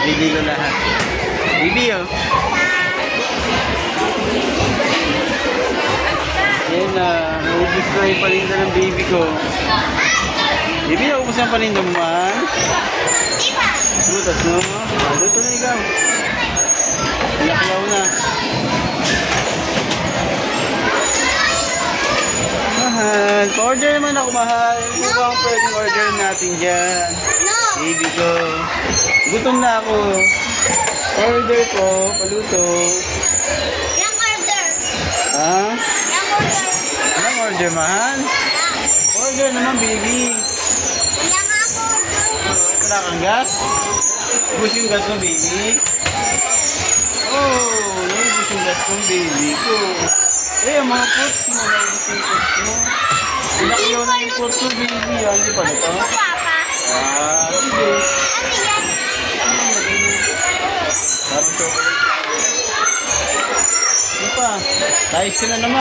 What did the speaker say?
Bili ko lahat. Bibi, oh. Yan na. Naubos ko yung paninda ng baby ko. Bibi, naubos ang paninda mo, man. Lutas, no? Luto na ikaw. Iyaklaw na. Mahal. Pa-order naman ako, mahal. Ano ba ang pwedeng order natin dyan? Baby ko. Gutom na ako. Order ko. Paluto. Yang order. Ha? Yang order. Anong order, mahal? Order naman, baby. Yang ako. Wala kang gas? Ubus yung gas mo, baby. Oh, naubos yung gas mo, baby ko. Eh, ang mga fruits mo, naubos yung fruits mo. Inakiyaw na yung fruits mo, baby. Hindi pa na to? Papa. Sige. Ano yan? Parang chocolate. Ano pa? Tayo na naman.